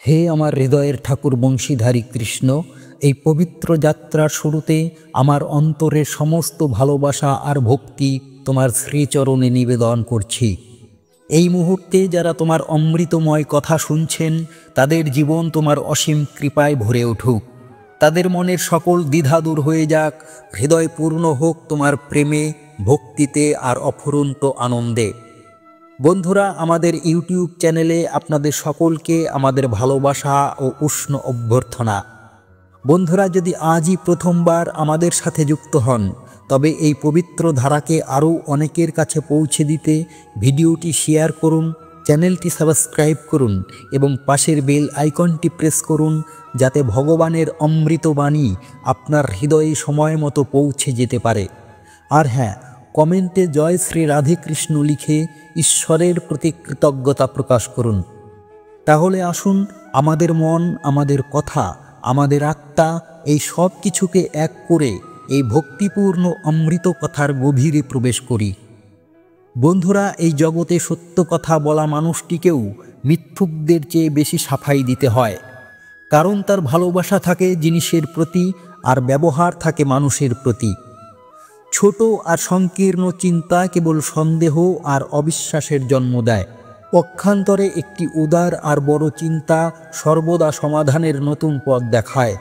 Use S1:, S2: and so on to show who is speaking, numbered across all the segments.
S1: হে আমার হৃদয়ের ঠাকুর বংশীধারী কৃষ্ণ, এই পবিত্র যাত্রার শুরুতে আমার অন্তরের সমস্ত ভালোবাসা আর ভক্তি তোমার শ্রীচরণে নিবেদন করছি। এই মুহূর্তে যারা তোমার অমৃতময় কথা শুনছেন, তাদের জীবন তোমার অসীম কৃপায় ভরে উঠুক। তাদের মনের সকল দ্বিধা দূর হয়ে যাক, হৃদয় পূর্ণ হোক তোমার প্রেমে, ভক্তিতে আর অফুরন্ত আনন্দে। বন্ধুরা, আমাদের ইউটিউব চ্যানেলে আপনাদের সকলকে আমাদের ভালোবাসা ও উষ্ণ অভ্যর্থনা। বন্ধুরা, যদি আজই প্রথমবার আমাদের সাথে যুক্ত হন, তবে এই পবিত্র ধারাকে আরও অনেকের কাছে পৌঁছে দিতে ভিডিওটি শেয়ার করুন, চ্যানেলটি সাবস্ক্রাইব করুন এবং পাশের বেল আইকনটি প্রেস করুন, যাতে ভগবানের অমৃতবাণী আপনার হৃদয়ে সময় মতো পৌঁছে যেতে পারে। আর হ্যাঁ, কমেন্টে জয় শ্রী রাধে কৃষ্ণ লিখে ঈশ্বরের প্রতি কৃতজ্ঞতা প্রকাশ করুন। তাহলে আসুন, আমাদের মন, আমাদের কথা, আমাদের আত্মা এই সব কিছুকে এক করে এই ভক্তিপূর্ণ অমৃত কথার গভীরে প্রবেশ করি। বন্ধুরা, এই জগতে সত্য কথা বলা মানুষটিকেও মিথ্যুকদের চেয়ে বেশি সাফাই দিতে হয়, কারণ তার ভালোবাসা থাকে জিনিসের প্রতি আর ব্যবহার থাকে মানুষের প্রতি। ছোট আর সংকীর্ণ চিন্তা কেবল সন্দেহ আর অবিশ্বাসের জন্ম দেয়। পক্ষান্তরে একটি উদার আর বড় চিন্তা সর্বদা সমাধানের নতুন পথ দেখায়।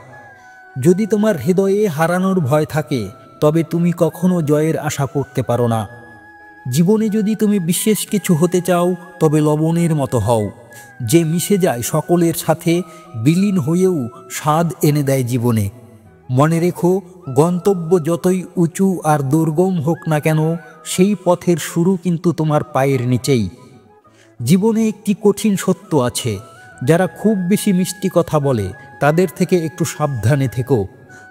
S1: যদি তোমার হৃদয়ে হারানোর ভয় থাকে, তবে তুমি কখনো জয়ের আশা করতে পারো না। জীবনে যদি তুমি বিশেষ কিছু হতে চাও, তবে লবণের মতো হও, যে মিশে যায় সকলের সাথে, বিলীন হয়েও স্বাদ এনে দেয় জীবনে। মনে রেখো, গন্তব্য যতই উঁচু আর দুর্গম হোক না কেন, সেই পথের শুরু কিন্তু তোমার পায়ের নিচেই। জীবনে একটি কঠিন সত্য আছে, যারা খুব বেশি মিষ্টি কথা বলে তাদের থেকে একটু সাবধানে থেকো,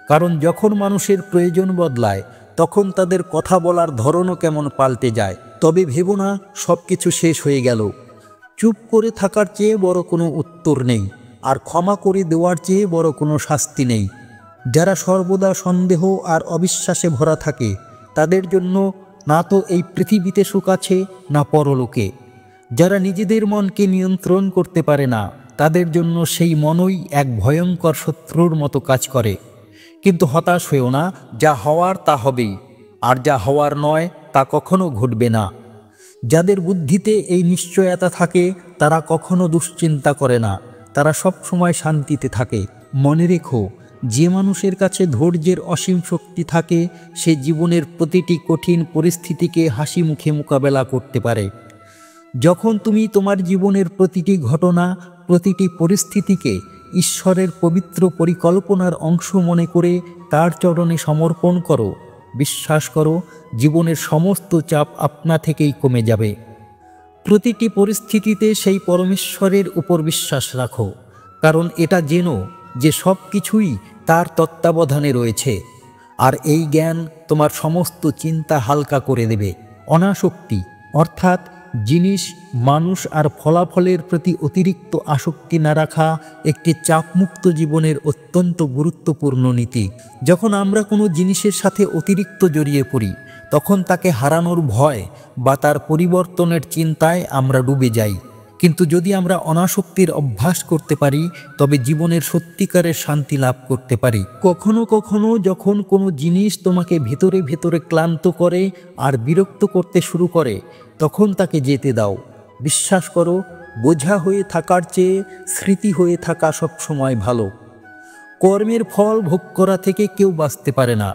S1: কারণ যখন মানুষের প্রয়োজন বদলায়, তখন তাদের কথা বলার ধরনও কেমন পাল্টে যায়। তবে ভেবো না সব কিছু শেষ হয়ে গেল। চুপ করে থাকার চেয়ে বড় কোনো উত্তর নেই, আর ক্ষমা করে দেওয়ার চেয়ে বড় কোনো শাস্তি নেই। যারা সর্বদা সন্দেহ আর অবিশ্বাসে ভরা থাকে, তাদের জন্য না তো এই পৃথিবীতে সুখ আছে, না পরলোকে। যারা নিজেদের মনকে নিয়ন্ত্রণ করতে পারে না, তাদের জন্য সেই মনই এক ভয়ঙ্কর শত্রুর মতো কাজ করে। কিন্তু হতাশ হয়েও না, যা হওয়ার তা হবেই, আর যা হওয়ার নয় তা কখনো ঘটবে না। যাদের বুদ্ধিতে এই নিশ্চয়তা থাকে, তারা কখনো দুশ্চিন্তা করে না, তারা সব সময় শান্তিতে থাকে। মনে রেখো, যে মানুষের কাছে ধৈর্যের অসীম শক্তি থাকে, সে জীবনের প্রতিটি কঠিন পরিস্থিতিকে হাসি মুখে মোকাবেলা করতে পারে। যখন তুমি তোমার জীবনের প্রতিটি ঘটনা, প্রতিটি পরিস্থিতিকে ঈশ্বরের পবিত্র পরিকল্পনার অংশ মনে করে তার চরণে সমর্পণ করো, বিশ্বাস করো, জীবনের সমস্ত চাপ আপনা থেকেই কমে যাবে। প্রতিটি পরিস্থিতিতে সেই পরমেশ্বরের উপর বিশ্বাস রাখো, কারণ এটা জেনো যে সব কিছুই তার তত্ত্বাবধানে রয়েছে। আর এই জ্ঞান তোমার সমস্ত চিন্তা হালকা করে দেবে। অনাসক্তি অর্থাৎ জিনিস, মানুষ আর ফলাফলের প্রতি অতিরিক্ত আসক্তি না রাখা একটি চাপমুক্ত জীবনের অত্যন্ত গুরুত্বপূর্ণ নীতি। যখন আমরা কোনো জিনিসের সাথে অতিরিক্ত জড়িয়ে পড়ি, তখন তাকে হারানোর ভয় বা তার পরিবর্তনের চিন্তায় আমরা ডুবে যাই। কিন্তু যদি আমরা অনাসক্তির অভ্যাস করতে পারি, তবে জীবনের সত্যিকারের শান্তি লাভ করতে পারি। কখনো কখনো যখন কোনো জিনিস তোমাকে ভেতরে ভেতরে ক্লান্ত করে আর বিরক্ত করতে শুরু করে, তখন তাকে যেতে দাও। বিশ্বাস করো, বোঝা হয়ে থাকার চেয়ে স্মৃতি হয়ে থাকা সবসময় ভালো। কর্মের ফল ভোগ করা থেকে কেউ বাঁচতে পারে না,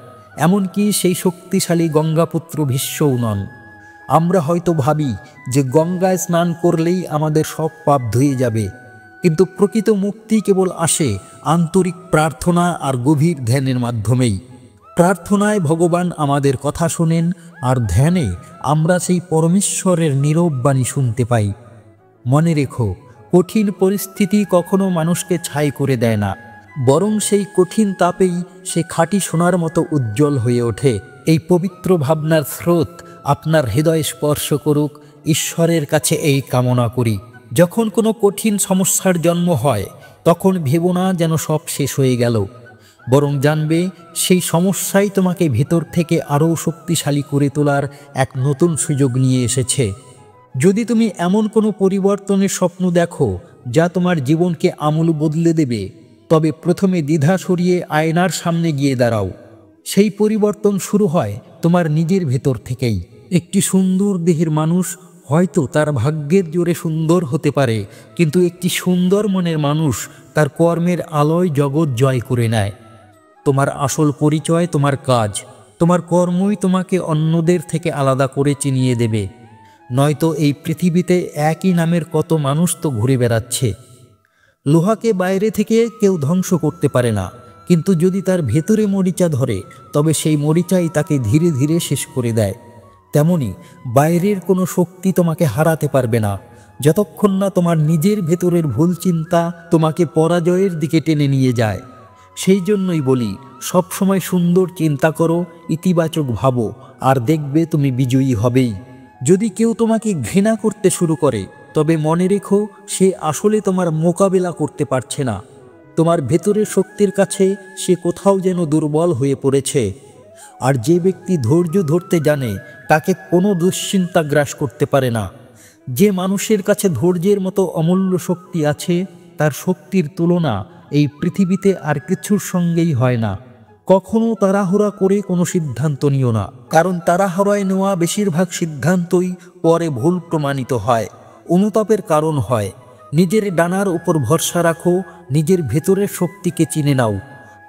S1: এমনকি সেই শক্তিশালী গঙ্গাপুত্র ভীষ্মও নন। আমরা হয়তো ভাবি যে গঙ্গায় স্নান করলেই আমাদের সব পাপ ধুয়ে যাবে, কিন্তু প্রকৃত মুক্তি কেবল আসে আন্তরিক প্রার্থনা আর গভীর ধ্যানের মাধ্যমেই। প্রার্থনায় ভগবান আমাদের কথা শোনেন, আর ধ্যানে আমরা সেই পরমেশ্বরের নীরব বাণী শুনতে পাই। মনে রেখো, কঠিন পরিস্থিতি কখনো মানুষকে ছাই করে দেয় না, বরং সেই কঠিন তাপেই সে খাঁটি সোনার মতো উজ্জ্বল হয়ে ওঠে। এই পবিত্র ভাবনার স্রোত আপনার হৃদয় স্পর্শ করুক, ঈশ্বরের কাছে এই কামনা করি। যখন কোনো কঠিন সমস্যার জন্ম হয়, তখন ভেবো না যেন সব শেষ হয়ে গেল, বরং জানবে সেই সমস্যাই তোমাকে ভেতর থেকে আরও শক্তিশালী করে তোলার এক নতুন সুযোগ নিয়ে এসেছে। যদি তুমি এমন কোনো পরিবর্তনের স্বপ্ন দেখো যা তোমার জীবনকে আমূল বদলে দেবে, তবে প্রথমে দ্বিধা সরিয়ে আয়নার সামনে গিয়ে দাঁড়াও। সেই পরিবর্তন শুরু হয় তোমার নিজের ভেতর থেকেই। একটি সুন্দর দেহের মানুষ হয়তো তার ভাগ্যের জোরে সুন্দর হতে পারে, কিন্তু একটি সুন্দর মনের মানুষ তার কর্মের আলোয় জগৎ জয় করে নেয়। তোমার আসল পরিচয় তোমার কাজ। তোমার কর্মই তোমাকে অন্যদের থেকে আলাদা করে চিনিয়ে দেবে। নয়তো এই পৃথিবীতে একই নামের কত মানুষ তো ঘুরে বেড়াচ্ছে। লোহাকে বাইরে থেকে কেউ ধ্বংস করতে পারে না, কিন্তু যদি তার ভেতরে মরিচা ধরে তবে সেই মরিচাই তাকে ধীরে ধীরে শেষ করে দেয়। তেমনি বাইরের কোনো শক্তি তোমাকে হারাতে পারবে না, যতক্ষণ না তোমার নিজের ভেতরের ভুল চিন্তা তোমাকে পরাজয়ের দিকে টেনে নিয়ে যায়। সেই জন্যই বলি, সবসময় সুন্দর চিন্তা করো, ইতিবাচক ভাবো, আর দেখবে তুমি বিজয়ী হবেই। যদি কেউ তোমাকে ঘৃণা করতে শুরু করে, তবে মনে রেখো সে আসলে তোমার মোকাবেলা করতে পারছে না। তোমার ভেতরের শক্তির কাছে সে কোথাও যেন দুর্বল হয়ে পড়েছে। আর যে ব্যক্তি ধৈর্য ধরতে জানে তাকে কোনো দুশ্চিন্তা গ্রাস করতে পারে না। যে মানুষের কাছে ধৈর্যের মতো অমূল্য শক্তি আছে, তার শক্তির তুলনা এই পৃথিবীতে আর কিছুর সঙ্গেই হয় না। কখনো তাড়াহুড়া করে কোনো সিদ্ধান্ত নিও না, কারণ তাড়াহুড়ায় নেওয়া বেশিরভাগ সিদ্ধান্তই পরে ভুল প্রমাণিত হয়, অনুতাপের কারণ হয়। নিজের ডানার উপর ভরসা রাখো, নিজের ভেতরের শক্তিকে চিনে নাও,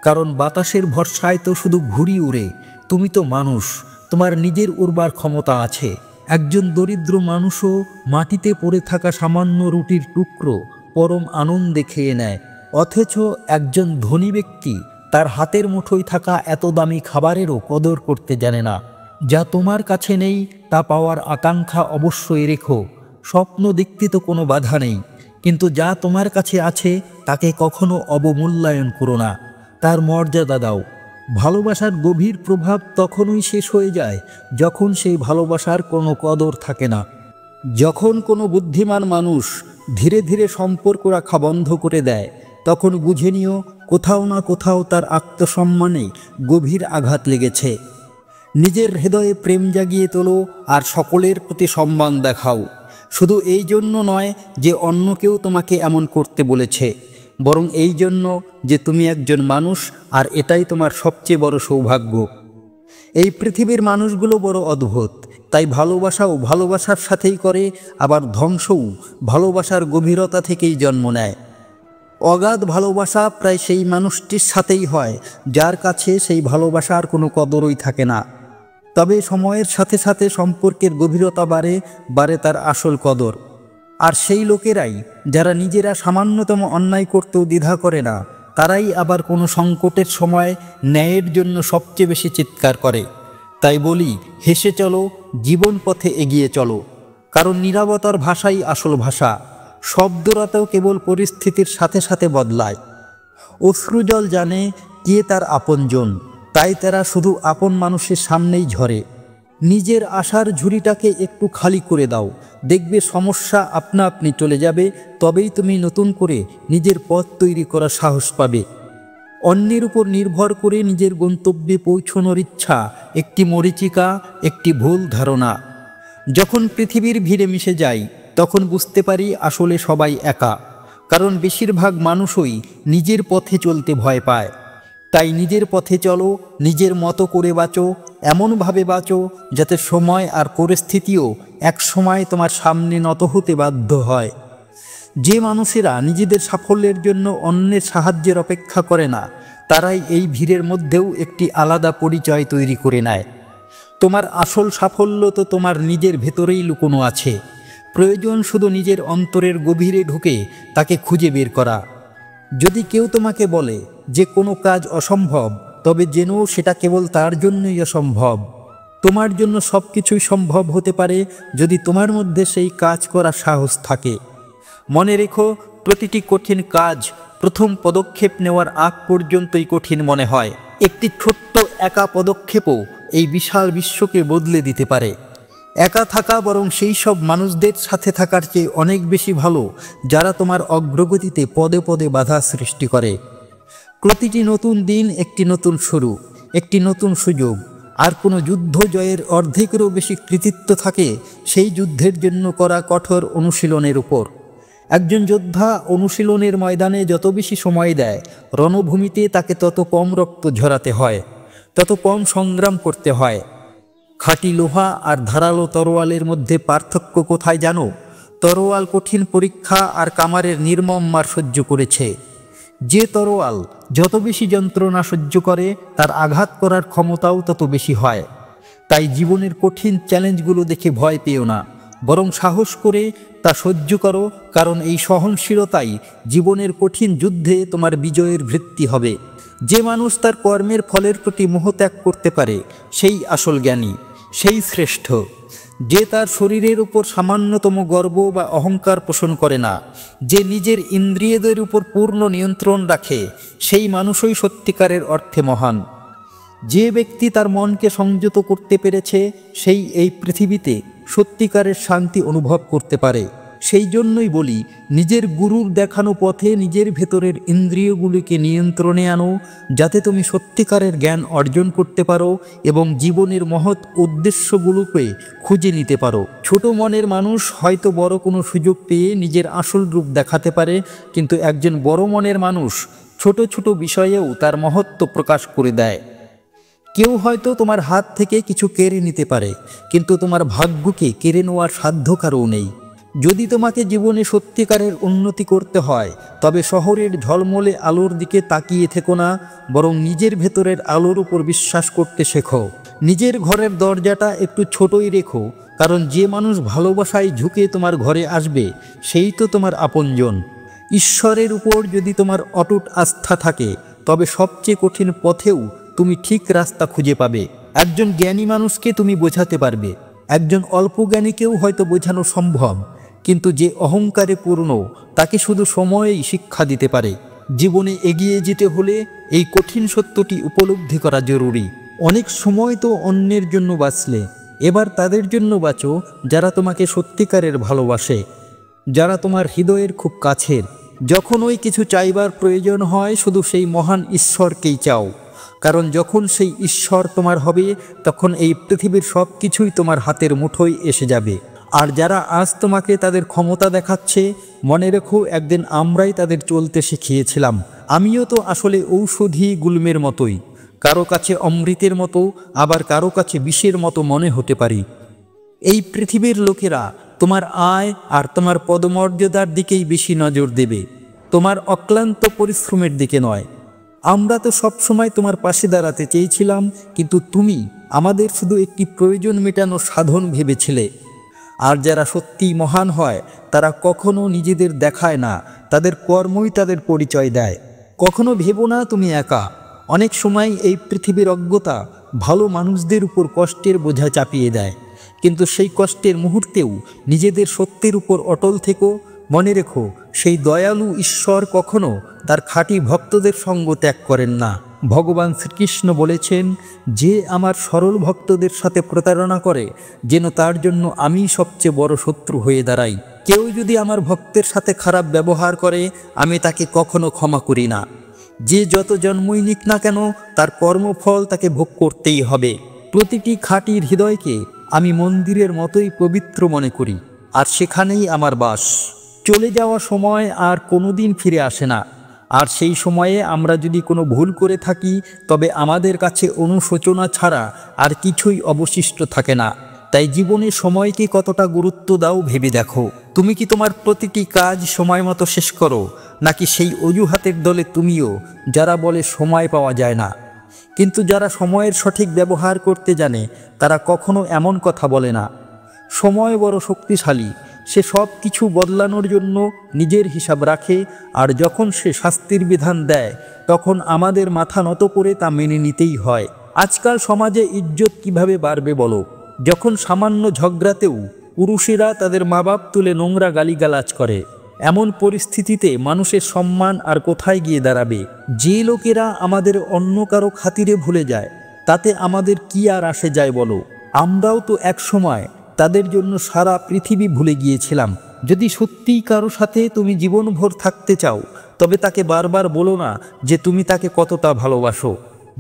S1: কারণ বাতাসের ভরসায় তো শুধু ঘুড়ি উড়ে। তুমি তো মানুষ, তোমার নিজের উড়বার ক্ষমতা আছে। একজন দরিদ্র মানুষও মাটিতে পড়ে থাকা সামান্য রুটির টুকরো পরম আনন্দে খেয়ে নেয়, অথচ একজন ধনী ব্যক্তি তার হাতের মুঠোয় থাকা এত দামি খাবারেরও কদর করতে জানে না। যা তোমার কাছে নেই তা পাওয়ার আকাঙ্ক্ষা অবশ্যই রেখো। স্বপ্ন দেখতে তো কোনো বাধা নেই, কিন্তু যা তোমার কাছে আছে তাকে কখনো অবমূল্যায়ন করো না, তার মর্যাদা দাও। ভালোবাসার গভীর প্রভাব তখনই শেষ হয়ে যায় যখন সেই ভালোবাসার কোনো কদর থাকে না। যখন কোনো বুদ্ধিমান মানুষ ধীরে ধীরে সম্পর্ক রাখা বন্ধ করে দেয়, তখন বুঝে নিও কোথাও না কোথাও তার আত্মসম্মানে গভীর আঘাত লেগেছে। নিজের হৃদয়ে প্রেম জাগিয়ে তোলো আর সকলের প্রতি সম্মান দেখাও। শুধু এই জন্য নয় যে অন্য কেউ তোমাকে এমন করতে বলেছে, বরং এই জন্য যে তুমি একজন মানুষ, আর এটাই তোমার সবচেয়ে বড় সৌভাগ্য। এই পৃথিবীর মানুষগুলো বড় অদ্ভুত, তাই ভালোবাসাও ভালোবাসার সাথেই করে, আবার ধ্বংসও ভালোবাসার গভীরতা থেকেই জন্ম নেয়। অগাধ ভালোবাসা প্রায় সেই মানুষটির সাথেই হয় যার কাছে সেই ভালোবাসার কোনো কদরই থাকে না। তবে সময়ের সাথে সাথে সম্পর্কের গভীরতা বাড়ে তার আসল কদর। আর সেই লোকেরাই যারা নিজেরা সামান্যতম অন্যায় করতেও দ্বিধা করে না, তারাই আবার কোনো সংকটের সময় ন্যায়ের জন্য সবচেয়ে বেশি চিৎকার করে। তাই বলি, হেসে চলো, জীবন পথে এগিয়ে চলো, কারণ নীরবতার ভাষাই আসল ভাষা। শব্দরাতেও কেবল পরিস্থিতির সাথে সাথে বদলায়। অশ্রুজল জানে কে তার আপনজন, তাই তারা শুধু আপন মানুষের সামনেই ঝরে। নিজের আশার ঝুড়িটাকে একটু খালি করে দাও, দেখবে সমস্যা আপনা আপনি চলে যাবে। তবেই তুমি নতুন করে নিজের পথ তৈরি করার সাহস পাবে। অন্যের উপর নির্ভর করে নিজের গন্তব্যে পৌঁছানোর ইচ্ছা একটি মরীচিকা, একটি ভুল ধারণা। যখন পৃথিবীর ভিড়ে মিশে যাই, তখন বুঝতে পারি আসলে সবাই একা, কারণ বেশিরভাগ মানুষই নিজের পথে চলতে ভয় পায়। তাই নিজের পথে চলো, নিজের মতো করে বাঁচো, এমনভাবে বাঁচো যাতে সময় আর পরিস্থিতিও এক সময় তোমার সামনে নত হতে বাধ্য হয়। যে মানুষেরা নিজেদের সাফল্যের জন্য অন্যের সাহায্যের অপেক্ষা করে না, তারাই এই ভিড়ের মধ্যেও একটি আলাদা পরিচয় তৈরি করে নেয়। তোমার আসল সাফল্য তো তোমার নিজের ভেতরেই লুকোনো আছে। প্রয়োজন শুধু নিজের অন্তরের গভীরে ঢুকে তাকে খুঁজে বের করা। যদি কেউ তোমাকে বলে যে কোনো কাজ অসম্ভব, তবে জেনো সেটা কেবল তার জন্যই অসম্ভব। তোমার জন্য সব কিছুই সম্ভব হতে পারে যদি তোমার মধ্যে সেই কাজ করার সাহস থাকে। মনে রেখো, প্রতিটি কঠিন কাজ প্রথম পদক্ষেপ নেওয়ার আগ পর্যন্তই কঠিন মনে হয়। একটি ছোট্ট একা পদক্ষেপও এই বিশাল বিশ্বকে বদলে দিতে পারে। একা থাকা বরং সেই সব মানুষদের সাথে থাকার চেয়ে অনেক বেশি ভালো যারা তোমার অগ্রগতিতে পদে পদে বাধা সৃষ্টি করে। প্রতিটি নতুন দিন একটি নতুন শুরু, একটি নতুন সুযোগ। আর কোনো যুদ্ধ জয়ের অর্ধেকেরও বেশি কৃতিত্ব থাকে সেই যুদ্ধের জন্য করা কঠোর অনুশীলনের উপর। একজন যোদ্ধা অনুশীলনের ময়দানে যত বেশি সময় দেয়, রণভূমিতে তাকে তত কম রক্ত ঝরাতে হয়, তত কম সংগ্রাম করতে হয়। খাঁটি লোহা আর ধারালো তরোয়ালের মধ্যে পার্থক্য কোথায় জানো? তরোয়াল কঠিন পরীক্ষা আর কামারের নির্মম মার সহ্য করেছে। যে তরোয়াল যত বেশি যন্ত্রণা সহ্য করে, তার আঘাত করার ক্ষমতাও তত বেশি হয়। তাই জীবনের কঠিন চ্যালেঞ্জগুলো দেখে ভয় পেও না, বরং সাহস করে তা সহ্য করো, কারণ এই সহনশীলতাই জীবনের কঠিন যুদ্ধে তোমার বিজয়ের ভিত্তি হবে। যে মানুষ তার কর্মের ফলের প্রতি মোহ ত্যাগ করতে পারে, সেই আসল জ্ঞানী, সেই শ্রেষ্ঠ। যে তার শরীরের উপর সামান্যতম গর্ব বা অহংকার পোষণ করে না, যে নিজের ইন্দ্রিয়দের উপর পূর্ণ নিয়ন্ত্রণ রাখে, সেই মানুষই সত্যিকারের অর্থে মহান। যে ব্যক্তি তার মনকে সংযত করতে পেরেছে, সেই এই পৃথিবীতে সত্যিকারের শান্তি অনুভব করতে পারে। সেই জন্যই বলি, নিজের গুরুর দেখানো পথে নিজের ভেতরের ইন্দ্রিয়গুলিকে নিয়ন্ত্রণে আনো, যাতে তুমি সত্যিকারের জ্ঞান অর্জন করতে পারো এবং জীবনের মহৎ উদ্দেশ্যগুলোকে খুঁজে নিতে পারো। ছোট মনের মানুষ হয়তো বড় কোনো সুযোগ পেয়ে নিজের আসল রূপ দেখাতে পারে, কিন্তু একজন বড় মনের মানুষ ছোট ছোট বিষয়েও তার মহত্ব প্রকাশ করে দেয়। কেউ হয়তো তোমার হাত থেকে কিছু কেড়ে নিতে পারে, কিন্তু তোমার ভাগ্যকে কেড়ে নেওয়ার সাধ্য কারও নেই। যদি তোমাকে জীবনে সত্যিকারের উন্নতি করতে হয়, তবে শহরের ঝলমলে আলোর দিকে তাকিয়ে থেকো না, বরং নিজের ভেতরের আলোর উপর বিশ্বাস করতে শেখো। নিজের ঘরের দরজাটা একটু ছোটই রেখো, কারণ যে মানুষ ভালোবাসায় ঝুঁকে তোমার ঘরে আসবে, সেই তো তোমার আপনজন। ঈশ্বরের উপর যদি তোমার অটুট আস্থা থাকে, তবে সবচেয়ে কঠিন পথেও তুমি ঠিক রাস্তা খুঁজে পাবে। একজন জ্ঞানী মানুষকে তুমি বোঝাতে পারবে, একজন অল্প জ্ঞানীকেও হয়তো বোঝানো সম্ভব, কিন্তু যে অহংকারে পূর্ণ, তাকে শুধু সময়েই শিক্ষা দিতে পারে। জীবনে এগিয়ে যেতে হলে এই কঠিন সত্যটি উপলব্ধি করা জরুরি। অনেক সময় তো অন্যের জন্য বাঁচলে, এবার তাদের জন্য বাঁচো যারা তোমাকে সত্যিকারের ভালোবাসে, যারা তোমার হৃদয়ের খুব কাছের। যখন ওই কিছু চাইবার প্রয়োজন হয়, শুধু সেই মহান ঈশ্বরকেই চাও, কারণ যখন সেই ঈশ্বর তোমার হবে, তখন এই পৃথিবীর সব কিছুই তোমার হাতের মুঠোয় এসে যাবে। আর যারা আজ তোমাকে তাদের ক্ষমতা দেখাচ্ছে, মনে রেখো, একদিন আমরাই তাদের চলতে শিখিয়েছিলাম। আমিও তো আসলে ঔষধি গুল্মের মতোই, কারো কাছে অমৃতের মতো, আবার কারো কাছে বিষের মতো মনে হতে পারি। এই পৃথিবীর লোকেরা তোমার আয় আর তোমার পদমর্যাদার দিকেই বেশি নজর দেবে, তোমার অক্লান্ত পরিশ্রমের দিকে নয়। আমরা তো সবসময় তোমার পাশে দাঁড়াতে চেয়েছিলাম, কিন্তু তুমি আমাদের শুধু একটি প্রয়োজন মেটানোর সাধন ভেবেছিলে। আর যারা সত্যিই মহান হয়, তারা কখনো নিজেদের দেখায় না, তাদের কর্মই তাদের পরিচয় দেয়। কখনো ভেবো না তুমি একা। অনেক সময় এই পৃথিবীর অজ্ঞতা ভালো মানুষদের উপর কষ্টের বোঝা চাপিয়ে দেয়, কিন্তু সেই কষ্টের মুহূর্তেও নিজেদের সত্যের উপর অটল থেকো। মনে রেখো, সেই দয়ালু ঈশ্বর কখনো তার খাঁটি ভক্তদের সঙ্গ ত্যাগ করেন না। ভগবান শ্রীকৃষ্ণ বলেছেন, যে আমার সরল ভক্তদের সাথে প্রতারণা করে, যেন তার জন্য আমি সবচেয়ে বড় শত্রু হয়ে দাঁড়াই। কেউ যদি আমার ভক্তের সাথে খারাপ ব্যবহার করে, আমি তাকে কখনো ক্ষমা করি না। যে যত জন্মই নিক না কেন, তার কর্মফল তাকে ভোগ করতেই হবে। প্রতিটি খাঁটি হৃদয়কে আমি মন্দিরের মতোই পবিত্র মনে করি, আর সেখানেই আমার বাস। চলে যাওয়া সময় আর কোনোদিন ফিরে আসে না, আর সেই সময়ে আমরা যদি কোনো ভুল করে থাকি, তবে আমাদের কাছে অনুশোচনা ছাড়া আর কিছুই অবশিষ্ট থাকে না। তাই জীবনে সময়কে কতটা গুরুত্ব দাও ভেবে দেখো। তুমি কি তোমার প্রতিটি কাজ সময় মতো শেষ করো, নাকি সেই অজুহাতের দলে তুমিও, যারা বলে সময় পাওয়া যায় না? কিন্তু যারা সময়ের সঠিক ব্যবহার করতে জানে, তারা কখনো এমন কথা বলে না। সময় বড় শক্তিশালী, সে সব কিছু বদলানোর জন্য নিজের হিসাব রাখে, আর যখন সে শাস্তির বিধান দেয়, তখন আমাদের মাথা নত করে তা মেনে নিতেই হয়। আজকাল সমাজে ইজ্জত কিভাবে বাড়বে বলো, যখন সামান্য ঝগড়াতেও পুরুষেরা তাদের মা বাপ তুলে নোংরা গালিগালাজ করে? এমন পরিস্থিতিতে মানুষের সম্মান আর কোথায় গিয়ে দাঁড়াবে? যে লোকেরা আমাদের অন্য কারো খাতিরে ভুলে যায়, তাতে আমাদের কি আর আসে যায় বলো? আমরাও তো এক সময় তাদের জন্য সারা পৃথিবী ভুলে গিয়েছিলাম। যদি সত্যিই কারো সাথে তুমি জীবনভর থাকতে চাও, তবে তাকে বারবার বলো না যে তুমি তাকে কতটা ভালোবাসো।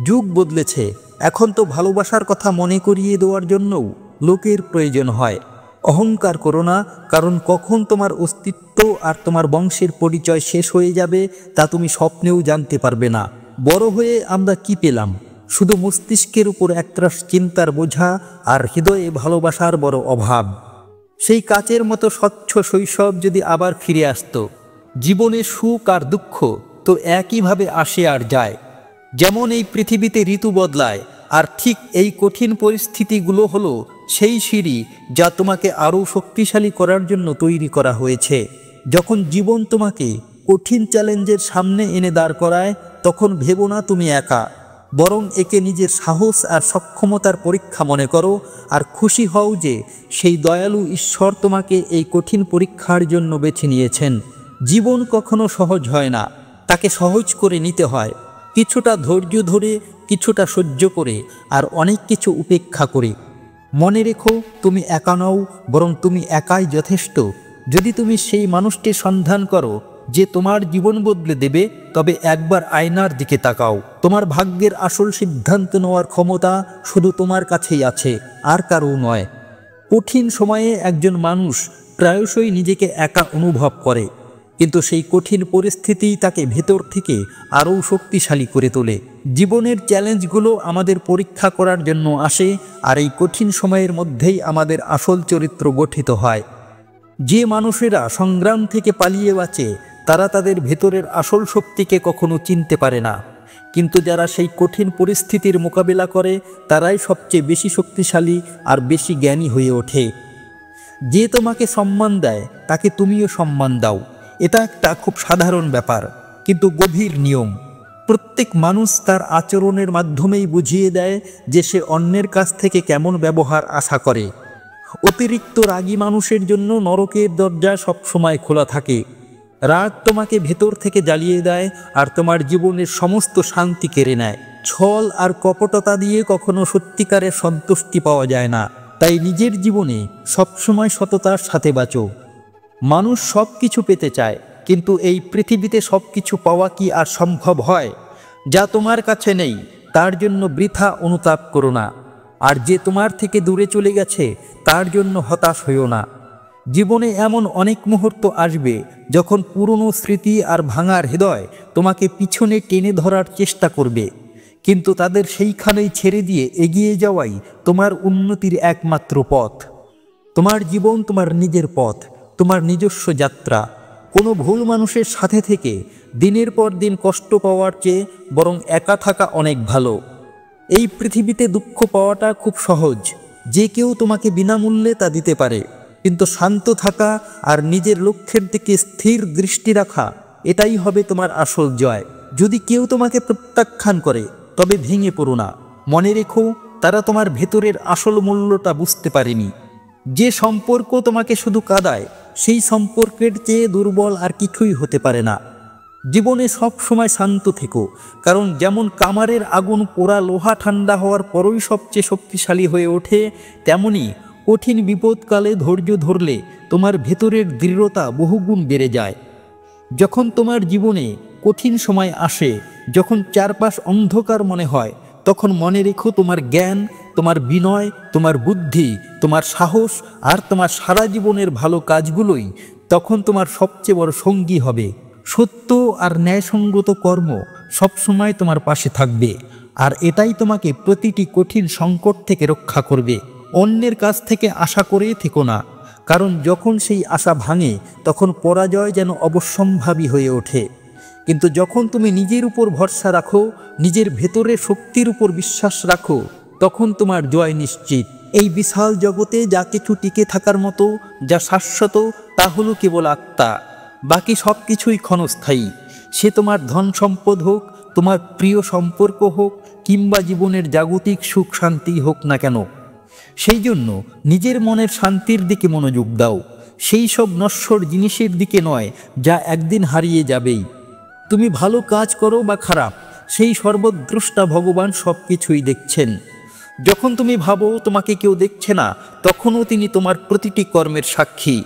S1: যুগ বদলেছে, এখন তো ভালোবাসার কথা মনে করিয়ে দেওয়ার জন্যও লোকের প্রয়োজন হয়। অহংকার করো না, কারণ কখন তোমার অস্তিত্ব আর তোমার বংশের পরিচয় শেষ হয়ে যাবে তা তুমি স্বপ্নেও জানতে পারবে না। বড় হয়ে আমরা কি পেলাম? শুধু মস্তিষ্কের উপর একরাশ চিন্তার বোঝা আর হৃদয়ে ভালোবাসার বড় অভাব। সেই কাচের মতো স্বচ্ছ শৈশব যদি আবার ফিরে আসতো। জীবনে সুখ আর দুঃখ তো একইভাবে আসে আর যায়। যেমন এই পৃথিবীতে ঋতু বদলায়, আর ঠিক এই কঠিন পরিস্থিতিগুলো হলো সেই সিঁড়ি যা তোমাকে আরও শক্তিশালী করার জন্য তৈরি করা হয়েছে। যখন জীবন তোমাকে কঠিন চ্যালেঞ্জের সামনে এনে দাঁড় করায়, তখন ভেবো না তুমি একা, বরং একে নিজের সাহস আর সক্ষমতার পরীক্ষা মনে করো। আর খুশি হও যে সেই দয়ালু ঈশ্বর তোমাকে এই কঠিন পরীক্ষার জন্য বেছে নিয়েছেন। জীবন কখনো সহজ হয় না, তাকে সহজ করে নিতে হয়। কিছুটা ধৈর্য ধরে, কিছুটা সহ্য করে, আর অনেক কিছু উপেক্ষা করে। মনে রেখো, তুমি একা নও, বরং তুমি একাই যথেষ্ট। যদি তুমি সেই মানুষটির সন্ধান করো যে তোমার জীবন বদলে দেবে, তবে একবার আয়নার দিকে তাকাও। তোমার ভাগ্যের আসল সিদ্ধান্ত নেওয়ার ক্ষমতা শুধু তোমার কাছেই আছে, আর কারও নয়। কঠিন সময়ে একজন মানুষ প্রায়শই নিজেকে একা অনুভব করে, কিন্তু সেই কঠিন পরিস্থিতি তাকে ভেতর থেকে আরও শক্তিশালী করে তোলে। জীবনের চ্যালেঞ্জগুলো আমাদের পরীক্ষা করার জন্য আসে, আর এই কঠিন সময়ের মধ্যেই আমাদের আসল চরিত্র গঠিত হয়। যে মানুষেরা সংগ্রাম থেকে পালিয়ে বাঁচে, তারা তাদের ভেতরের আসল শক্তিকে কখনো চিনতে পারে না। কিন্তু যারা সেই কঠিন পরিস্থিতির মোকাবিলা করে, তারাই সবচেয়ে বেশি শক্তিশালী আর বেশি জ্ঞানী হয়ে ওঠে। যে তোমাকে সম্মান দেয়, তাকে তুমিও সম্মান দাও। এটা একটা খুব সাধারণ ব্যাপার, কিন্তু গভীর নিয়ম। প্রত্যেক মানুষ তার আচরণের মাধ্যমেই বুঝিয়ে দেয় যে সে অন্যের কাছ থেকে কেমন ব্যবহার আশা করে। অতিরিক্ত রাগী মানুষের জন্য নরকের দরজা সবসময় খোলা থাকে। রাগ তোমাকে ভেতর থেকে জ্বালিয়ে দেয়, আর তোমার জীবনের সমস্ত শান্তি কেড়ে নেয়। ছল আর কপটতা দিয়ে কখনো সত্যিকারের সন্তুষ্টি পাওয়া যায় না। তাই নিজের জীবনে সবসময় সততার সাথে বাঁচো। মানুষ সব কিছু পেতে চায়, কিন্তু এই পৃথিবীতে সব কিছু পাওয়া কি আর সম্ভব হয়? যা তোমার কাছে নেই, তার জন্য বৃথা অনুতাপ করো না। আর যে তোমার থেকে দূরে চলে গেছে, তার জন্য হতাশ হইও না। জীবনে এমন অনেক মুহূর্ত আসবে যখন পুরনো স্মৃতি আর ভাঙার হৃদয় তোমাকে পিছনে টেনে ধরার চেষ্টা করবে, কিন্তু তাদের সেইখানেই ছেড়ে দিয়ে এগিয়ে যাওয়াই তোমার উন্নতির একমাত্র পথ। তোমার জীবন তোমার নিজের পথ, তোমার নিজস্ব যাত্রা। কোনো ভুল মানুষের সাথে থেকে দিনের পর দিন কষ্ট পাওয়ার চেয়ে বরং একা থাকা অনেক ভালো। এই পৃথিবীতে দুঃখ পাওয়াটা খুব সহজ, যে কেউ তোমাকে বিনামূল্যে তা দিতে পারে। কিন্তু শান্ত থাকা আর নিজের লক্ষ্যের দিকে স্থির দৃষ্টি রাখা, এটাই হবে তোমার আসল জয়। যদি কেউ তোমাকে প্রত্যাখ্যান করে, তবে ভেঙে পড়ো না। মনে রেখো, তারা তোমার ভেতরের আসল মূল্যটা বুঝতে পারেনি। যে সম্পর্ক তোমাকে শুধু কাঁদায়, সেই সম্পর্কের চেয়ে দুর্বল আর কিছুই হতে পারে না। জীবনে সব সময় শান্ত থেকো, কারণ যেমন কামারের আগুন পোড়া লোহা ঠান্ডা হওয়ার পরই সবচেয়ে শক্তিশালী হয়ে ওঠে, তেমনি কঠিন বিপদকালে ধৈর্য ধরলে তোমার ভেতরের দৃঢ়তা বহুগুণ বেড়ে যায়। যখন তোমার জীবনে কঠিন সময় আসে, যখন চারপাশ অন্ধকার মনে হয়, তখন মনে রেখো, তোমার জ্ঞান, তোমার বিনয়, তোমার বুদ্ধি, তোমার সাহস আর তোমার সারা জীবনের ভালো কাজগুলোই তখন তোমার সবচেয়ে বড় সঙ্গী হবে। সত্য আর ন্যায়সঙ্গত কর্ম সবসময় তোমার পাশে থাকবে, আর এটাই তোমাকে প্রতিটি কঠিন সংকট থেকে রক্ষা করবে। অন্যের কাছ থেকে আশা করে থেকো না, কারণ যখন সেই আশা ভাঙে, তখন পরাজয় যেন অবশ্যম্ভাবী হয়ে ওঠে। কিন্তু যখন তুমি নিজের উপর ভরসা রাখো, নিজের ভেতরের শক্তির উপর বিশ্বাস রাখো, তখন তোমার জয় নিশ্চিত। এই বিশাল জগতে যা কিছু টিকে থাকার মতো, যা শাশ্বত, তা হলো কেবল আত্মা। বাকি সব কিছুই ক্ষণস্থায়ী। সে তোমার ধন সম্পদ হোক, তোমার প্রিয় সম্পর্ক হোক, কিংবা জীবনের জাগতিক সুখ শান্তি হোক না কেন। সেই জন্য নিজের মনের শান্তির দিকে মনোযোগ দাও, সেই সব নশ্বর জিনিসের দিকে নয় যা একদিন হারিয়ে যাবেই। তুমি ভালো কাজ করো বা খারাপ, সেই সর্বদ্রষ্টা ভগবান সব কিছুই দেখছেন। যখন তুমি ভাবো তোমাকে কেউ দেখছে না, তখনও তিনি তোমার প্রতিটি কর্মের সাক্ষী।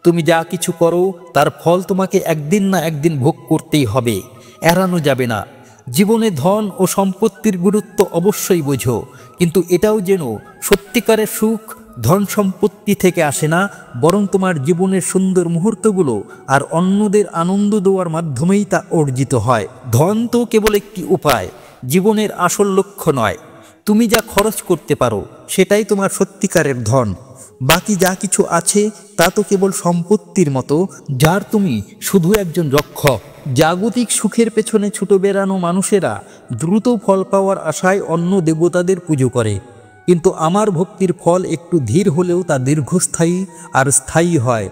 S1: তুমি যা কিছু করো, তার ফল তোমাকে একদিন না একদিন ভোগ করতেই হবে, এড়ানো যাবে না। জীবনে ধন ও সম্পত্তির গুরুত্ব অবশ্যই বোঝো, কিন্তু এটাও যেন সত্যিকারের সুখ, ধন সম্পত্তি থেকে আসে না, বরং তোমার জীবনের সুন্দর মুহূর্তগুলো আর অন্যদের আনন্দ দেওয়ার মাধ্যমেই তা অর্জিত হয়। ধন তো কেবল একটি উপায়, জীবনের আসল লক্ষ্য নয়। তুমি যা খরচ করতে পারো সেটাই তোমার সত্যিকারের ধন। বাকি যা কিছু আছে তা তো কেবল সম্পত্তির মতো, যার তুমি শুধু একজন রক্ষক। জাগতিক সুখের পেছনে ছুটে বেড়ানো মানুষেরা দ্রুত ফল পাওয়ার আশায় অন্য দেবতাদের পুজো করে, কিন্তু আমার ভক্তির ফল একটু ধীর হলেও তা দীর্ঘস্থায়ী আর স্থায়ী হয়।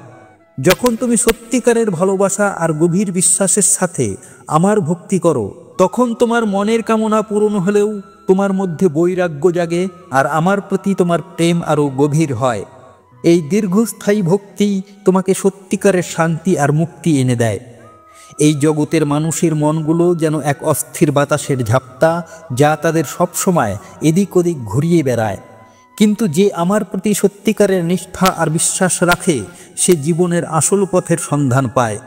S1: যখন তুমি সত্যিকারের ভালোবাসা আর গভীর বিশ্বাসের সাথে আমার ভক্তি করো, তখন তোমার মনের কামনা পূরণ হলেও তোমার মধ্যে বৈরাগ্য জাগে আর আমার প্রতি তোমার প্রেম আরও গভীর হয়। এই দীর্ঘস্থায়ী ভক্তি তোমাকে সত্যিকারের শান্তি আর মুক্তি এনে দেয়। এই জগতের মানুষের মনগুলো যেন এক অস্থির বাতাসের ঝাপটা, যা তাদের সবসময় এদিক ওদিক ঘুরিয়ে বেড়ায়। কিন্তু যে আমার প্রতি সত্যিকারের নিষ্ঠা আর বিশ্বাস রাখে, সে জীবনের আসল পথের সন্ধান পায়।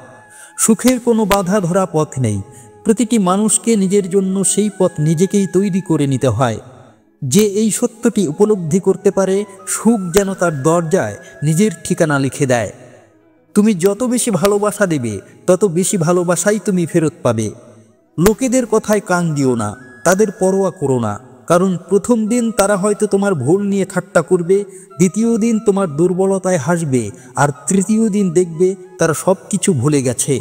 S1: সুখের কোনো বাধা ধরা পথ নেই, প্রতিটি মানুষকে নিজের জন্য সেই পথ নিজেকেই তৈরি করে নিতে হয়। যে এই সত্যটি উপলব্ধি করতে পারে, সুখ যেন তার দরজায় নিজের ঠিকানা লিখে দেয়। তুমি যত বেশি ভালোবাসা দেবে, তত বেশি ভালোবাসাই তুমি ফেরত পাবে। লোকেদের কথায় কান দিও না, তাদের পরোয়া করো না, কারণ প্রথম দিন তারা হয়তো তোমার ভুল নিয়ে ঠাট্টা করবে, দ্বিতীয় দিন তোমার দুর্বলতায় হাসবে, আর তৃতীয় দিন দেখবে তারা সব কিছু ভুলে গেছে।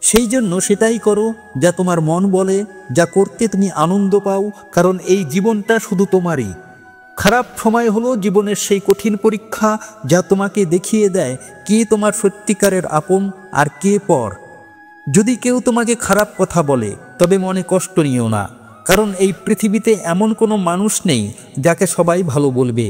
S1: সেই জন্য সেটাই করো যা তোমার মন বলে, যা করতে তুমি আনন্দ পাও, কারণ এই জীবনটা শুধু তোমারই। খারাপ সময় হলো জীবনের সেই কঠিন পরীক্ষা, যা তোমাকে দেখিয়ে দেয় কে তোমার সত্যিকারের আপন আর কে পর। যদি কেউ তোমাকে খারাপ কথা বলে, তবে মনে কষ্ট নিও না, কারণ এই পৃথিবীতে এমন কোনো মানুষ নেই যাকে সবাই ভালো বলবে।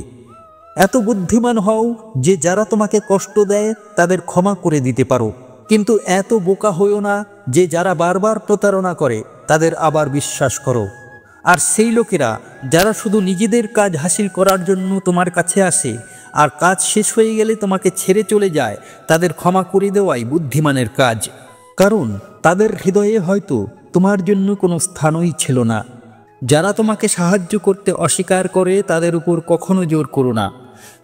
S1: এত বুদ্ধিমান হও যে যারা তোমাকে কষ্ট দেয় তাদের ক্ষমা করে দিতে পারো, কিন্তু এত বোকা হইও না যে যারা বারবার প্রতারণা করে তাদের আবার বিশ্বাস করো। আর সেই লোকেরা যারা শুধু নিজেদের কাজ হাসিল করার জন্য তোমার কাছে আসে আর কাজ শেষ হয়ে গেলে তোমাকে ছেড়ে চলে যায়, তাদের ক্ষমা করে দেওয়াই বুদ্ধিমানের কাজ, কারণ তাদের হৃদয়ে হয়তো তোমার জন্য কোনো স্থানই ছিল না। যারা তোমাকে সাহায্য করতে অস্বীকার করে তাদের উপর কখনো জোর করো না,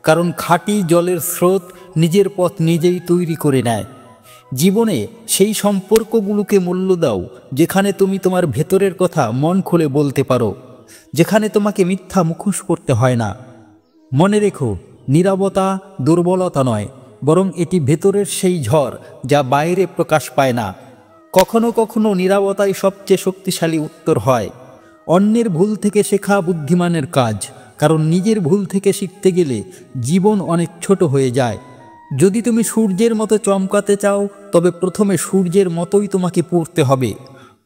S1: কারণ খাঁটি জলের স্রোত নিজের পথ নিজেই তৈরি করে নেয়। জীবনে সেই সম্পর্কগুলোকে মূল্য দাও যেখানে তুমি তোমার ভেতরের কথা মন খুলে বলতে পারো, যেখানে তোমাকে মিথ্যা মুখোশ করতে হয় না। মনে রেখো, নীরবতা দুর্বলতা নয়, বরং এটি ভেতরের সেই ঝড় যা বাইরে প্রকাশ পায় না। কখনো কখনো নীরবতাই সবচেয়ে শক্তিশালী উত্তর হয়। অন্যের ভুল থেকে শেখা বুদ্ধিমানের কাজ, কারণ নিজের ভুল থেকে শিখতে গেলে জীবন অনেক ছোট হয়ে যায়। যদি তুমি সূর্যের মতো চমকাতে চাও, তবে প্রথমে সূর্যের মতোই তোমাকে পড়তে হবে।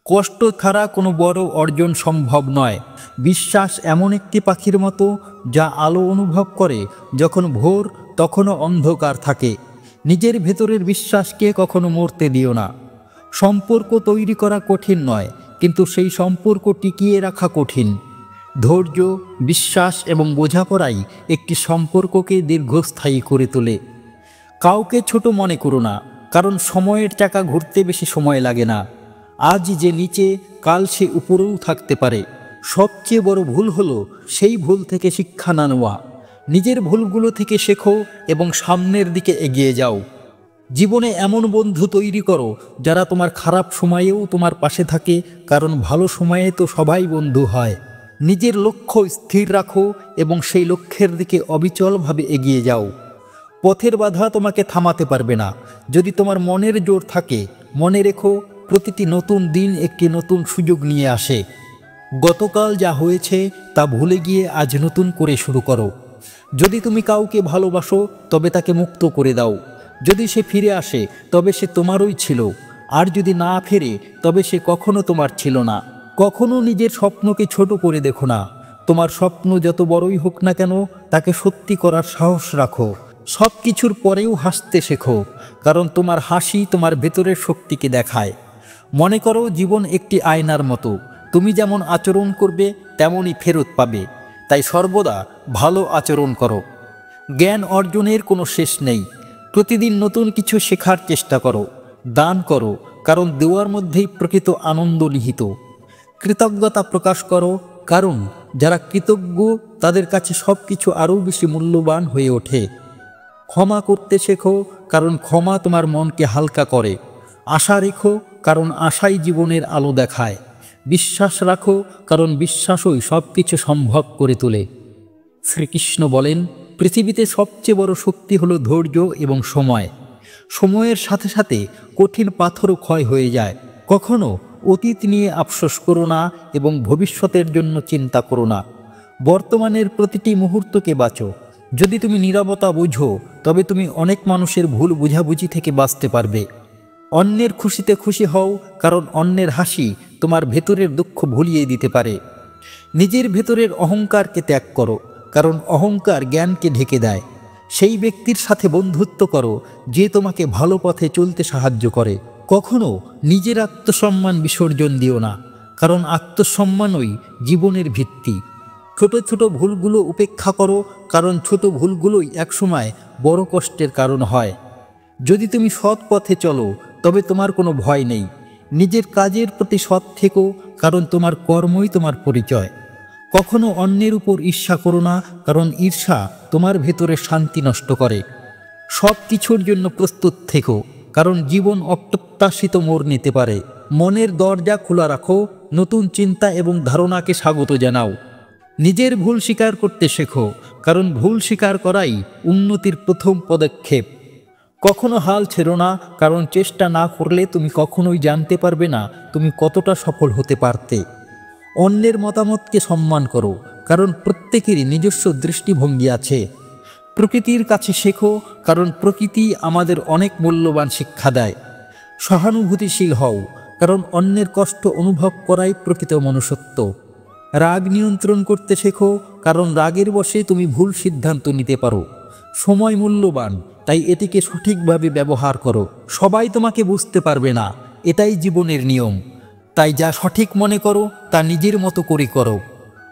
S1: কষ্ট ছাড়া কোনো বড় অর্জন সম্ভব নয়। বিশ্বাস এমন একটি পাখির মতো যা আলো অনুভব করে যখন ভোর তখনও অন্ধকার থাকে। নিজের ভেতরের বিশ্বাসকে কখনো মরতে দিও না। সম্পর্ক তৈরি করা কঠিন নয়, কিন্তু সেই সম্পর্ক টিকিয়ে রাখা কঠিন। ধৈর্য, বিশ্বাস এবং বোঝাপড়াই একটি সম্পর্ককে দীর্ঘস্থায়ী করে তোলে। কাউকে ছোট মনে করো না, কারণ সময়ের চাকা ঘুরতে বেশি সময় লাগে না। আজ যে নিচে, কাল সে উপরেও থাকতে পারে। সবচেয়ে বড় ভুল হলো সেই ভুল থেকে শিক্ষা না নেওয়া। নিজের ভুলগুলো থেকে শেখো এবং সামনের দিকে এগিয়ে যাও। জীবনে এমন বন্ধু তৈরি করো যারা তোমার খারাপ সময়েও তোমার পাশে থাকে, কারণ ভালো সময়ে তো সবাই বন্ধু হয়। নিজের লক্ষ্য স্থির রাখো এবং সেই লক্ষ্যের দিকে অবিচলভাবে এগিয়ে যাও। পথের বাধা তোমাকে থামাতে পারবে না যদি তোমার মনের জোর থাকে। মনে রেখো, প্রতিটি নতুন দিন একটি নতুন সুযোগ নিয়ে আসে। গতকাল যা হয়েছে তা ভুলে গিয়ে আজ নতুন করে শুরু করো। যদি তুমি কাউকে ভালোবাসো, তবে তাকে মুক্ত করে দাও। যদি সে ফিরে আসে, তবে সে তোমারই ছিল, আর যদি না ফেরে, তবে সে কখনো তোমার ছিল না। কখনো নিজের স্বপ্নকে ছোট করে দেখো না। তোমার স্বপ্ন যত বড়ই হোক না কেন, তাকে সত্যি করার সাহস রাখো। সব কিছুর পরেও হাসতে শেখো, কারণ তোমার হাসি তোমার ভেতরের শক্তিকে দেখায়। মনে করো, জীবন একটি আয়নার মতো, তুমি যেমন আচরণ করবে তেমনই ফেরত পাবে। তাই সর্বদা ভালো আচরণ করো। জ্ঞান অর্জনের কোনো শেষ নেই। প্রতিদিন নতুন কিছু শেখার চেষ্টা করো। দান করো, কারণ দেওয়ার মধ্যেই প্রকৃত আনন্দ নিহিত। কৃতজ্ঞতা প্রকাশ করো, কারণ যারা কৃতজ্ঞ তাদের কাছে সব কিছু আরও বেশি মূল্যবান হয়ে ওঠে। ক্ষমা করতে শেখো, কারণ ক্ষমা তোমার মনকে হালকা করে। আশা রেখো, কারণ আশাই জীবনের আলো দেখায়। বিশ্বাস রাখো, কারণ বিশ্বাসই সব কিছু সম্ভব করে তোলে। শ্রীকৃষ্ণ বলেন, পৃথিবীতে সবচেয়ে বড় শক্তি হলো ধৈর্য এবং সময়। সময়ের সাথে সাথে কঠিন পাথরও ক্ষয় হয়ে যায়। কখনো অতীত নিয়ে আফসোস করো না এবং ভবিষ্যতের জন্য চিন্তা করো না। বর্তমানের প্রতিটি মুহূর্তকে বাঁচো। যদি তুমি নীরবতা বুঝো, তবে তুমি অনেক মানুষের ভুল বুঝাবুঝি থেকে বাঁচতে পারবে। অন্যের খুশিতে খুশি হও, কারণ অন্যের হাসি তোমার ভেতরের দুঃখ ভুলিয়ে দিতে পারে। নিজের ভেতরের অহংকারকে ত্যাগ করো, কারণ অহংকার জ্ঞানকে ঢেকে দেয়। সেই ব্যক্তির সাথে বন্ধুত্ব করো যে তোমাকে ভালো পথে চলতে সাহায্য করে। কখনো নিজের আত্মসম্মান বিসর্জন দিও না, কারণ আত্মসম্মানই জীবনের ভিত্তি। ছোট ছোট ভুলগুলো উপেক্ষা করো, কারণ ছোট ভুলগুলোই একসময় বড় কষ্টের কারণ হয়। যদি তুমি সৎ পথে চলো, তবে তোমার কোনো ভয় নেই। নিজের কাজের প্রতি সৎ থেকো, কারণ তোমার কর্মই তোমার পরিচয়। কখনো অন্যের উপর ঈর্ষা করো না, কারণ ঈর্ষা তোমার ভেতরে শান্তি নষ্ট করে। সব কিছুর জন্য প্রস্তুত থেকো, কারণ জীবন অপ্রত্যাশিত মোড় নিতে পারে। মনের দরজা খোলা রাখো, নতুন চিন্তা এবং ধারণাকে স্বাগত জানাও। নিজের ভুল স্বীকার করতে শেখো, কারণ ভুল স্বীকার করাই উন্নতির প্রথম পদক্ষেপ। কখনো হাল ছেড়ো না, কারণ চেষ্টা না করলে তুমি কখনোই জানতে পারবে না তুমি কতটা সফল হতে পারতে। অন্যের মতামতকে সম্মান করো, কারণ প্রত্যেকেরই নিজস্ব দৃষ্টিভঙ্গি আছে। প্রকৃতির কাছে শেখো, কারণ প্রকৃতি আমাদের অনেক মূল্যবান শিক্ষা দেয়। সহানুভূতিশীল হও, কারণ অন্যের কষ্ট অনুভব করাই প্রকৃত মনুষ্যত্ব। রাগ নিয়ন্ত্রণ করতে শেখো, কারণ রাগের বশে তুমি ভুল সিদ্ধান্ত নিতে পারো। সময় মূল্যবান, তাই এটিকে সঠিকভাবে ব্যবহার করো। সবাই তোমাকে বুঝতে পারবে না, এটাই জীবনের নিয়ম। তাই যা সঠিক মনে করো তা নিজের মতো করে করো।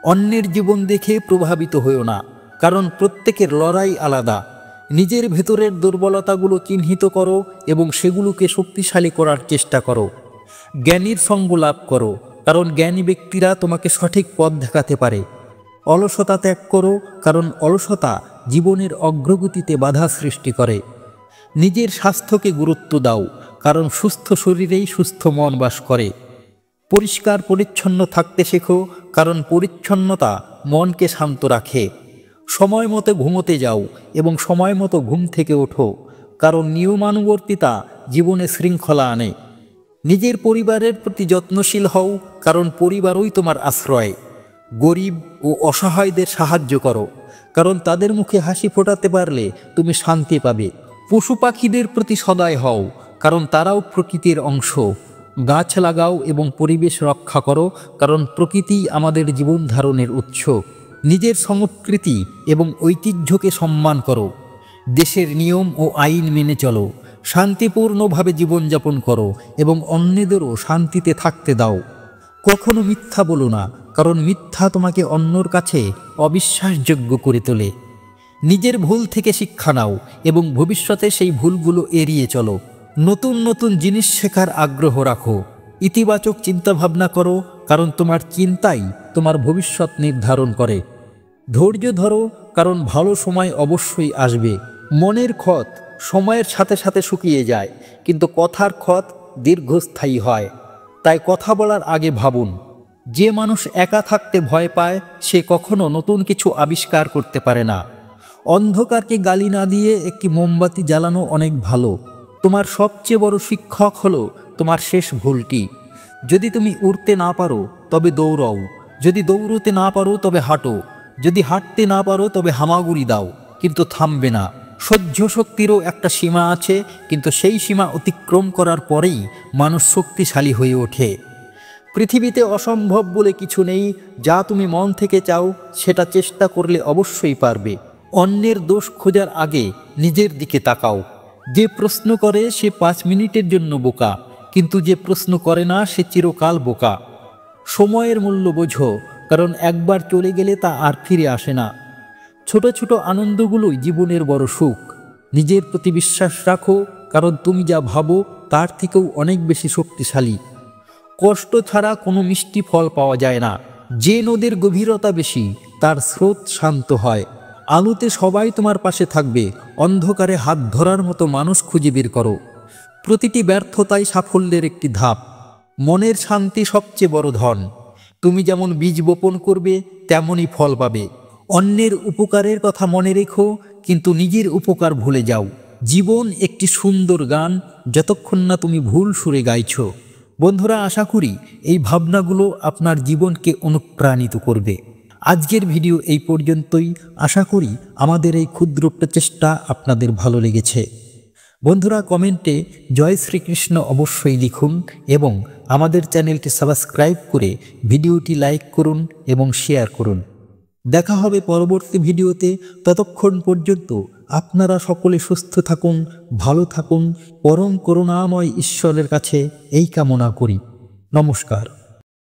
S1: অন্যের জীবন দেখে প্রভাবিত হও না, কারণ প্রত্যেকের লড়াই আলাদা। নিজের ভেতরের দুর্বলতাগুলো চিহ্নিত করো এবং সেগুলোকে শক্তিশালী করার চেষ্টা করো। জ্ঞানীর সঙ্গ লাভ করো, কারণ জ্ঞানী ব্যক্তিরা তোমাকে সঠিক পথ দেখাতে পারে। অলসতা ত্যাগ করো, কারণ অলসতা জীবনের অগ্রগতিতে বাধা সৃষ্টি করে। নিজের স্বাস্থ্যকে গুরুত্ব দাও, কারণ সুস্থ শরীরেই সুস্থ মন বাস করে। পরিষ্কার পরিচ্ছন্ন থাকতে শেখো, কারণ পরিচ্ছন্নতা মনকে শান্ত রাখে। সময় মতো ঘুমোতে যাও এবং সময় মতো ঘুম থেকে ওঠো, কারণ নিয়মানুবর্তিতা জীবনে শৃঙ্খলা আনে। নিজের পরিবারের প্রতি যত্নশীল হও, কারণ পরিবারই তোমার আশ্রয়। গরিব ও অসহায়দের সাহায্য করো, কারণ তাদের মুখে হাসি ফোটাতে পারলে তুমি শান্তি পাবে। পশু পাখিদের প্রতি সদয় হও, কারণ তারাও প্রকৃতির অংশ। গাছ লাগাও এবং পরিবেশ রক্ষা করো, কারণ প্রকৃতি আমাদের জীবন ধারণের উৎস। নিজের সংস্কৃতি এবং ঐতিহ্যকে সম্মান করো। দেশের নিয়ম ও আইন মেনে চলো। শান্তিপূর্ণভাবে জীবনযাপন করো এবং অন্যদেরও শান্তিতে থাকতে দাও। কখনো মিথ্যা বলো না, কারণ মিথ্যা তোমাকে অন্যর কাছে অবিশ্বাসযোগ্য করে তোলে। নিজের ভুল থেকে শিক্ষা নাও এবং ভবিষ্যতে সেই ভুলগুলো এড়িয়ে চলো। নতুন নতুন জিনিস শেখার আগ্রহ রাখো। ইতিবাচক চিন্তাভাবনা করো, কারণ তোমার চিন্তাই তোমার ভবিষ্যৎ নির্ধারণ করে। ধৈর্য ধরো, কারণ ভালো সময় অবশ্যই আসবে। মনের ক্ষত সময়ের সাথে সাথে শুকিয়ে যায়, কিন্তু কথার ক্ষত দীর্ঘস্থায়ী হয়। তাই কথা বলার আগে ভাবুন। যে মানুষ একা থাকতে ভয় পায়, সে কখনো নতুন কিছু আবিষ্কার করতে পারে না। অন্ধকারকে গালি না দিয়ে একটি মোমবাতি জ্বালানো অনেক ভালো। তোমার সবচেয়ে বড় শিক্ষক হলো তোমার শেষ ভুলটি। যদি তুমি উড়তে না পারো, তবে দৌড়াও। যদি দৌড়তে না পারো, তবে হাঁটো। যদি হাঁটতে না পারো, তবে হামাগুড়ি দাও, কিন্তু থামবে না। সহ্য শক্তিরও একটা সীমা আছে, কিন্তু সেই সীমা অতিক্রম করার পরেই মানুষ শক্তিশালী হয়ে ওঠে। পৃথিবীতে অসম্ভব বলে কিছু নেই। যা তুমি মন থেকে চাও, সেটা চেষ্টা করলে অবশ্যই পারবে। অন্যের দোষ খোঁজার আগে নিজের দিকে তাকাও। যে প্রশ্ন করে সে 5 মিনিটের জন্য বোকা, কিন্তু যে প্রশ্ন করে না সে চিরকাল বোকা। সময়ের মূল্য বোঝো, কারণ একবার চলে গেলে তা আর ফিরে আসে না। ছোট ছোট আনন্দগুলোই জীবনের বড় সুখ। নিজের প্রতি বিশ্বাস রাখো, কারণ তুমি যা ভাবো তার থেকেও অনেক বেশি শক্তিশালী। কষ্ট ছাড়া কোনো মিষ্টি ফল পাওয়া যায় না। যে নদীর গভীরতা বেশি তার স্রোত শান্ত হয়। আলোতে সবাই তোমার পাশে থাকবে, অন্ধকারে হাত ধরার মতো মানুষ খুঁজে বের করো। প্রতিটি ব্যর্থতাই সাফল্যের একটি ধাপ। মনের শান্তি সবচেয়ে বড় ধন। তুমি যেমন বীজ বপন করবে তেমনই ফল পাবে। অন্যের উপকারের কথা মনে রেখো, কিন্তু নিজের উপকার ভুলে যাও। জীবন একটি সুন্দর গান, যতক্ষণ না তুমি ভুল সুরে গাইছ। বন্ধুরা, আশা করি এই ভাবনাগুলো আপনার জীবনকে অনুপ্রাণিত করবে। আজকের ভিডিও এই পর্যন্তই। আশা করি আমাদের এই ক্ষুদ্র প্রচেষ্টা আপনাদের ভালো লেগেছে। বন্ধুরা, কমেন্টে জয় শ্রীকৃষ্ণ অবশ্যই লিখুন এবং আমাদের চ্যানেলটি সাবস্ক্রাইব করে ভিডিওটি লাইক করুন এবং শেয়ার করুন। দেখা হবে পরবর্তী ভিডিওতে। ততক্ষণ পর্যন্ত আপনারা সকলে সুস্থ থাকুন, ভালো থাকুন। পরম করুণাময় ঈশ্বরের কাছে এই কামনা করি। নমস্কার।